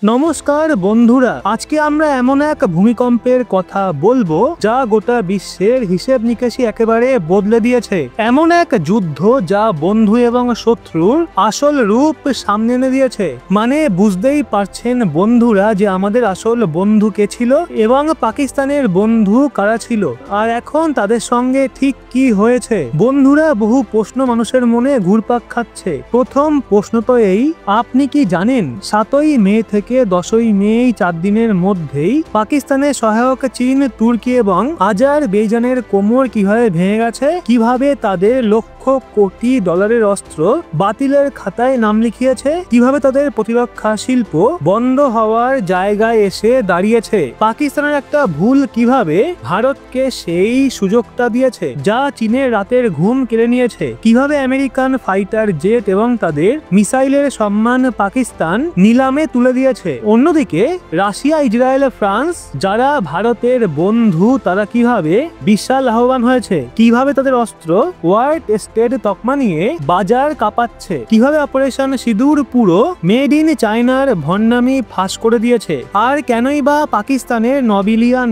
নমস্কার বন্ধুরা, আজকে আমরা এমন এক ভূমিকম্পের কথা বলবো যা গোটা বিশ্বের হিসেব নিকেশই একেবারে বদলে দিয়েছে। এমন এক যুদ্ধ যা বন্ধু এবং শত্রুর আসল রূপ সামনে এনে দিয়েছে। মানে বুঝতেই পারছেন বন্ধুরা যে আমাদের আসল বন্ধু কে ছিল এবং পাকিস্তানের বন্ধু কারা ছিল, আর এখন তাদের সঙ্গে ঠিক কি হয়েছে। বন্ধুরা, বহু প্রশ্ন মানুষের মনে ঘুরপাক খাচ্ছে। প্রথম প্রশ্ন তো এই, আপনি কি জানেন 7ই মে থেকে 10ই মে 4 দিনের মধ্যেই পাকিস্তানের সহায়ক চীন, তুর্কি এবং আজারবাইজানের কোমর কিভাবে ভেঙে গেছে, কিভাবে তাদের লক্ষ কোটি ডলারের অস্ত্র বাতিলের খাতায় নাম লিখিয়েছে, কিভাবে তাদের প্রতিরক্ষা শিল্প বন্ধ হওয়ার জায়গায় এসে দাঁড়িয়েছে। পাকিস্তানের একটা ভুল কিভাবে ভারতকে সেই সুযোগটা দিয়েছে যা চীনের রাতের ঘুম কেড়ে নিয়েছে, কিভাবে আমেরিকান ফাইটার জেট এবং তাদের মিসাইলের সম্মান পাকিস্তান নিলামে তুলে দিয়েছে। অন্যদিকে রাশিয়া, ইসরায়েল, ফ্রান্স যারা ভারতের বন্ধু তারা কিভাবে বিশাল লাভবান হয়েছে, কিভাবে তাদের অস্ত্র ওয়ার্ল্ড স্টেট তকমা নিয়ে বাজার কাঁপাচ্ছে, কিভাবে অপারেশন সিঁদুর পুরো মেড ইন চায়নার ভণ্ডামি ফাঁস করে দিয়েছে, আর কেনই বা পাকিস্তানের $9 বিলিয়ন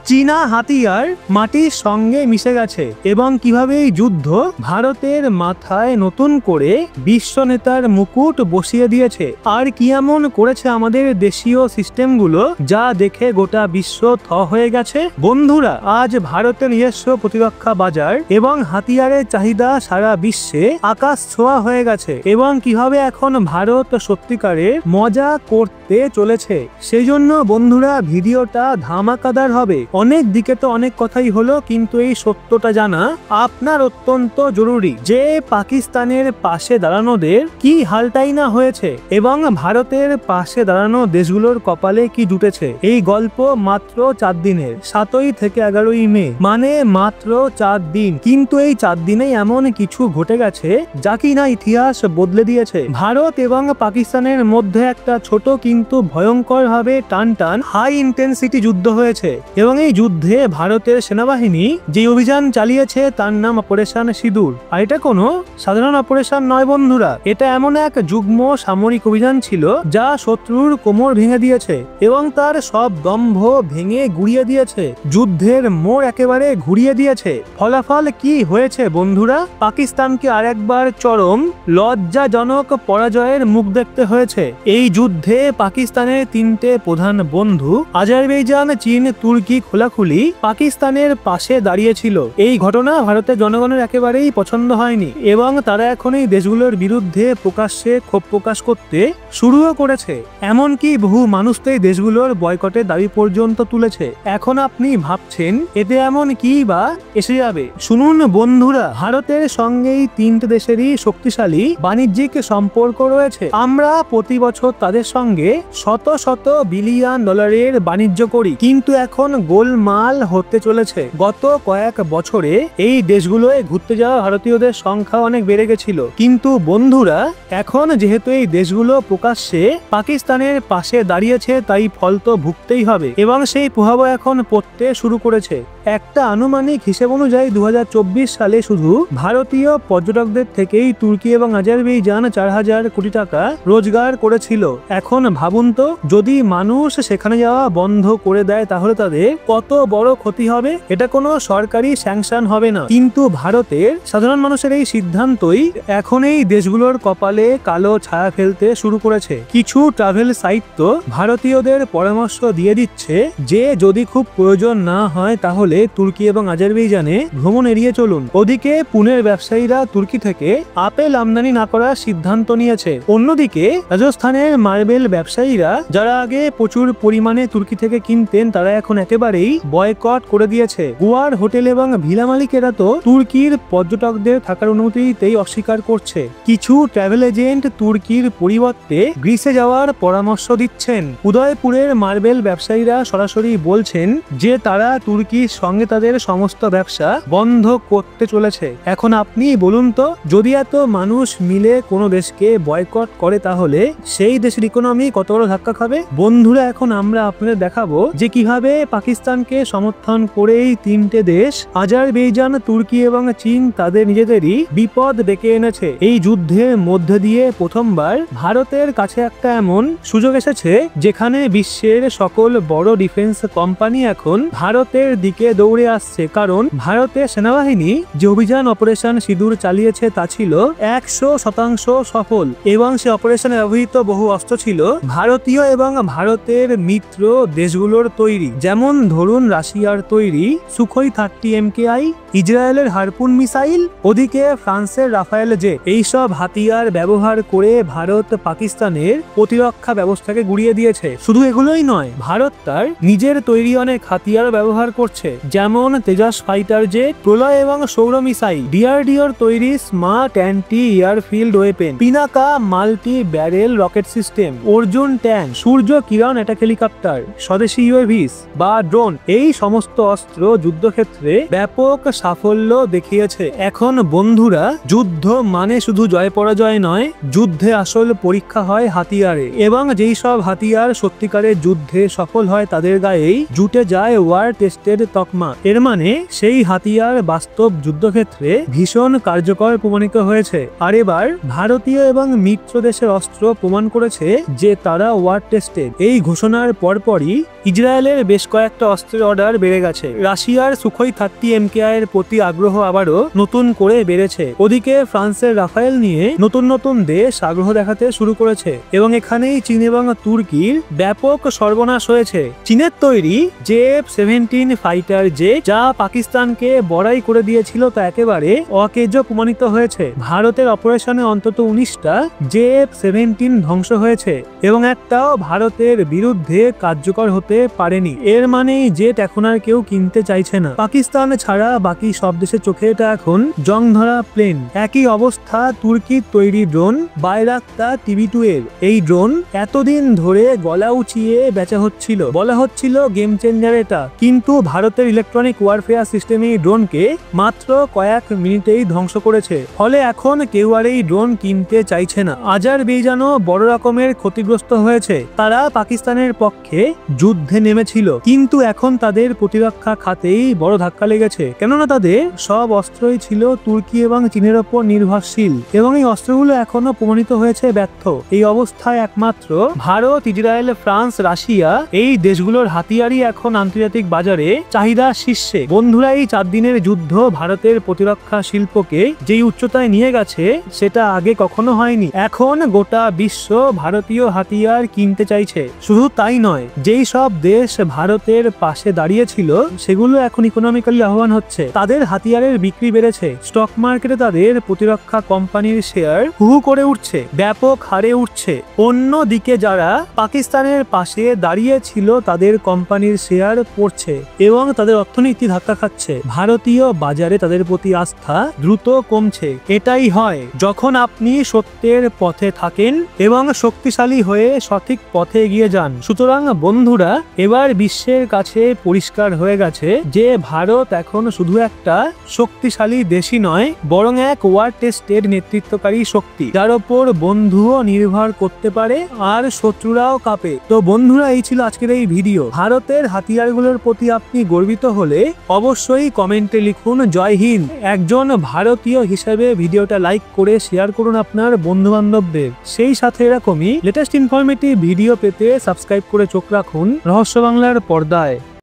চীনা হাতিয়ার মাটির সঙ্গে মিশে গেছে, এবং কিভাবে এই যুদ্ধ ভারতের মাথায় নতুন করে বিশ্ব নেতার মুকুট বসিয়ে দিয়েছে, আর কি এমন করেছে আমাদের দেশীয় সিস্টেমগুলো যা দেখে গোটা বিশ্ব থ হয়ে গেছে। বন্ধুরা, আজ ভারতের নিজস্ব প্রতিরক্ষা বাজার এবং হাতিয়ারের চাহিদা সারা বিশ্বে আকাশ ছোঁয়া হয়ে গেছে, এবং কিভাবে এখন ভারত সত্যিকারের মজা করতে চলেছে। সেই জন্য বন্ধুরা, ভিডিওটা ধামাকাদার হবে। অনেক দিকে তো অনেক কথাই হলো, কিন্তু এই সত্যটা জানা আপনার অত্যন্ত জরুরি যে পাকিস্তানের পাশে দাঁড়ানোদের কি হালটাই না হয়েছে এবং ভারতের পাশে দাঁড়ানো দেশগুলোর কপালে কি জুটেছে। এই গল্প মাত্র 4 দিনের, 7ই থেকে 11ই মে, মানে মাত্র 4 দিন, কিন্তু এই 4 দিনেই এমন কিছু ঘটে গেছে যা কিনা ইতিহাস বদলে দিয়েছে। ভারত এবং পাকিস্তানের মধ্যে একটা ছোট কিন্তু ভয়ঙ্কর ভাবে টান হাই ইন্টেন্সিটি যুদ্ধ হয়েছে, এবং এই যুদ্ধে ভারতের সেনাবাহিনী যে অভিযান চালিয়েছে তার নাম অপারেশন সিঁদুর। আর এটা কোনো সাধারণ অপারেশন নয় বন্ধুরা, এটা এমন এক যুগ্ম সামরিক অভিযান ছিল যা শত্রুর কোমর ভেঙে দিয়েছে এবং তার সব দম্ভ ভেঙে গুড়িয়ে দিয়েছে, যুদ্ধের মোড় একেবারে ঘুরিয়ে দিয়েছে। ফলাফল কি হয়েছে বন্ধুরা? পাকিস্তানকে আরেকবার চরম লজ্জাজনক পরাজয়ের মুখ দেখতে হয়েছে। এই যুদ্ধে পাকিস্তানের 3টে প্রধান বন্ধু আজারবাইজান, চীন, তুর্কি খোলাখুলি পাকিস্তানের পাশে দাঁড়িয়েছিল। এই ঘটনা ভারতের জনগণের একেবারেই পছন্দ হয়নি এবং তারা এখন এই দেশগুলোর বিরুদ্ধে প্রকাশ্যে ক্ষোভ প্রকাশ করতে শুরুও করেছে। এমনকি বহু মানুষ তো এই দেশগুলোর বয়কটের দাবি পর্যন্ত তুলেছে। এখন আপনি ভাবছেন এতে এমন কি বা এসে যাবে? শুনুন বন্ধুরা, ভারতের সঙ্গে এই 3টে দেশেরই শক্তিশালী বাণিজ্যিক সম্পর্ক রয়েছে। আমরা প্রতি বছর তাদের সঙ্গে শত শত বিলিয়ন ডলারের বাণিজ্য করি, কিন্তু এখন গোলমাল হতে চলেছে। গত কয়েক বছরে এই দেশগুলোয় ঘুরতে যাওয়া ভারতীয়দের সংখ্যা অনেক বেড়ে গেছিল, কিন্তু বন্ধুরা এখন যেহেতু এই দেশগুলো প্রকাশ্যে পাকিস্তানের পাশে দাঁড়িয়েছে তাই ফল তো ভুগতেই হবে, এবং সেই প্রভাব এখন পড়তে শুরু করেছে। একটা আনুমানিক হিসেব অনুযায়ী 2024 সালে শুধু ভারতীয় পর্যটকদের থেকেই তুর্কি এবং আজারবাইজান 4000 কোটি টাকা রোজগার করেছিল। এখন ভাবুন তো, যদি মানুষ সেখানে যাওয়া বন্ধ করে দেয় তাহলে তাদের কত বড় ক্ষতি হবে। এটা কোনো সরকারি স্যাংশন হবে না, কিন্তু ভারতের সাধারণ মানুষের এই সিদ্ধান্তই এখন এই দেশগুলোর কপালে কালো ছায়া ফেলতে শুরু করেছে। কিছু ট্রাভেল সাইট তো ভারতীয়দের পরামর্শ দিয়ে দিচ্ছে যে যদি খুব প্রয়োজন না হয় তাহলে তুর্কি এবং আজারবাইজানে ভ্রমণ এড়িয়ে চলুন। ওদিকে পুনের ব্যবসায়ীরা তুর্কি থেকে আপেল আমদানি না করার সিদ্ধান্ত নিয়েছে। অন্যদিকে রাজস্থানের মার্বেল ব্যবসায়ীরা যারা আগে প্রচুর পরিমাণে তুর্কি থেকে কিনতেন তারা এখন একেবারেই বয়কট করে দিয়েছে। গোয়ার হোটেল এবং ভিলা মালিকেরা তো তুর্কির পর্যটকদের থাকার অনুমতিতেই অস্বীকার করছে। কিছু ট্রাভেল এজেন্ট তুর্কির পরিবর্তে গ্রিসে যাওয়ার পরামর্শ দিচ্ছেন। উদয়পুরের মার্বেল ব্যবসায়ীরা সরাসরি বলছেন যে তারা তুর্কির সঙ্গে তাদের সমস্ত ব্যবসা বন্ধ করতে চলেছে। এখন আপনি বলুন তো, যদি এত মানুষ মিলে কোনো দেশকে বয়কট করে তাহলে সেই দেশের ইকোনমি কত বড় ধাক্কা খাবে। বন্ধুরা, এখন আমরা আপনাদের দেখাবো যে কিভাবে পাকিস্তানকে সমর্থন করেই তিনটে দেশ আজারবাইজান, তুর্কি এবং চীন তাদের নিজেদেরই বিপদ ডেকে এনেছে। এই যুদ্ধের মধ্যে দিয়ে প্রথমবার ভারতের কাছে একটা এমন সুযোগ এসেছে যেখানে বিশ্বের সকল বড় ডিফেন্স কোম্পানি এখন ভারতের দিকে দৌড়ে আসছে, কারণ ভারতের সেনাবাহিনী যে অভিযান অপারেশন সিঁদুর চালিয়েছে তা ছিল 100% সফল এবং সে অপারেশনে ব্যবহৃত বহু অস্ত্র ছিল ভারতীয় এবং ভারতের মিত্র দেশগুলোর তৈরি। যেমন ধরুন রাশিয়ার তৈরি সুখোই 30 MKI, ইসরায়েলের হারপুন মিসাইল, ওদিকে ফ্রান্সের রাফায়েল জেট। এইসব হাতিয়ার ব্যবহার করে ভারত পাকিস্তানের প্রতিরক্ষা ব্যবস্থাকে গুড়িয়ে দিয়েছে। শুধু এগুলোই নয়, ভারত তার নিজের তৈরি অনেক হাতিয়ার ব্যবহার করছে, যেমন তেজাস ফাইটার জেট, প্রলয় এবং সৌর মিসাইল, ডিআরডিওর তৈরি smart anti airfield weapon, Pinaka multi barrel rocket system, Arjun tank, Surya Kiran attack helicopter, স্বদেশী ইউএভিস বা ড্রোন। এই সমস্ত অস্ত্র যুদ্ধক্ষেত্রে ব্যাপক সাফল্য দেখিয়েছে। এখন বন্ধুরা, যুদ্ধ মানে শুধু জয় পরাজয় নয়, যুদ্ধে আসল পরীক্ষা হয় হাতিয়ারে, এবং যেই সব হাতিয়ার সত্যিকারের যুদ্ধে সফল হয় তাদের গায়েই জুটে যায় ওয়ার টেস্টেড তকমা। এর মানে সেই হাতিয়ার বাস্তব যুদ্ধক্ষেত্রে ভীষণ কার্যকর প্রমাণিত হয়েছে। আর এবার ভারতীয় এবং মিত্র দেশের অস্ত্র প্রমাণ করেছে যে তারা ওয়ার টেস্টেড। এই ঘোষণার পরপরই ইসরায়েলের বেশ কয়েকটা অস্ত্রের অর্ডার বেড়ে গেছে। রাশিয়ার সুখোই 30 MKI এর প্রতি আগ্রহ আবারও নতুন করে বেড়েছে। ওদিকে ফ্রান্সের রাফায়েল নিয়ে নতুন নতুন দেশ আগ্রহ দেখাতে শুরু করেছে এবং এখানেই চীন এবং তুর্কির ব্যাপক সর্বনাশ হয়েছে। চীনের তৈরি JF-17 ফাইটার জেট যা পাকিস্তানকে বড়াই করে দিয়েছিল তা একেবারে অকেজ প্রমাণিত হয়েছে। ভারতের অপারেশনে অন্তত 19টা JF-17 ধ্বংস হয়েছে এবং একটাও ভারতের বিরুদ্ধে কার্যকর হতে পারেনি। এর মানে জেট এখন আর কেউ কিনতে চাইছে না। পাকিস্তান ছাড়া বাকি সব দেশের চোখে এটা এখন জং ধরা প্লেন। একই অবস্থা তুর্কির তৈরি ড্রোন বাইরাক্তার TB2 এর। এই ড্রোন এতদিন ধরে গলা উঁচিয়ে বেচা হচ্ছিল, বলা হচ্ছিল গেম চেঞ্জার এটা, কিন্তু ভারতের ইলেকট্রনিক ওয়ারফেয়ার সিস্টেম এই ড্রোনকে মাত্র কয়েক মিনিটেই ধ্বংস করেছে। ফলে এখন কেউ আর এই ড্রোন কিনতে চাইছে না। আজারবাইজানও বড় রকমের ক্ষতিগ্রস্ত হয়েছে। তারা পাকিস্তানের পক্ষে যুদ্ধে নেমেছিল, কিন্তু এখন তাদের প্রতিরক্ষা খাতেই বড় ধাক্কা লেগেছে, কেননা তাদের সব অস্ত্রই ছিল তুর্কি এবং চীনের ওপর নির্ভরশীল এবং এই অস্ত্রগুলো এখনো প্রমাণিত হয়েছে ব্যর্থ। এই অবস্থায় একমাত্র ভারত, ইসরায়েল, ফ্রান্স, রাশিয়া এই দেশগুলোর হাতিয়ারই এখন আন্তর্জাতিক বাজারে চাহিদা শীর্ষে। বন্ধুরা, এই 4 দিনের যুদ্ধ ভারতের প্রতিরক্ষা শিল্পকে যেই উচ্চতায় নিয়ে গেছে সেটা আগে কখনো হয়নি। এখন গোটা বিশ্ব ভারতীয় হাতিয়ার কিনতে চাইছে। শুধু তাই নয়, যেই সব দেশ ভারতের পাশে দাঁড়িয়েছিল সেগুলো এখন ইকোনমিক্যালি লাভবান হচ্ছে। তাদের হাতিয়ারের বিক্রি বেড়েছে, স্টক মার্কেটে তাদের প্রতিরক্ষা কোম্পানির শেয়ার হু করে উঠছে, ব্যাপক হারে উঠছে। অন্যদিকে যারা পাকিস্তানের পাশে দাঁড়িয়েছিল তাদের কোম্পানির শেয়ার পড়ছে এবং তাদের অর্থনীতি ধাক্কা খাচ্ছে। ভারতীয় বাজারে তাদের প্রতি আস্থা দ্রুত কমছে। এটাই হয় যখন আপনি সত্যের পথে থাকেন এবং শক্তিশালী হয়ে সঠিক পথে এগিয়ে যান। সুতরাং বন্ধুরা, এবার বিশ্বের কাছে পরিষ্কার হয়ে গেছে যে ভারত এখন শুধু একটা শক্তিশালী দেশই নয়, বরং এক ওয়ার টেস্টেড নেতৃত্বকারী শক্তি, যার ওপর বন্ধুও নির্ভর করতে পারে আর শত্রুরাও কাঁপে। তো বন্ধুরা, এই ছিল আজকের এই ভিডিও। ভারতের হাতিয়ারগুলোর প্রতি আপনি গর্বিত হলে অবশ্যই কমেন্টে লিখুন জয় হিন্দ। একজন ভারতীয় হিসেবে ভিডিওটা লাইক করে শেয়ার করুন আপনার বন্ধু বান্ধবদের। সেই সাথে এরকমই লেটেস্ট ইনফরমেটিভ ভিডিও পেতে সাবস্ক্রাইব করে চোখ রাখুন রহস্য বাংলার পর্দায়।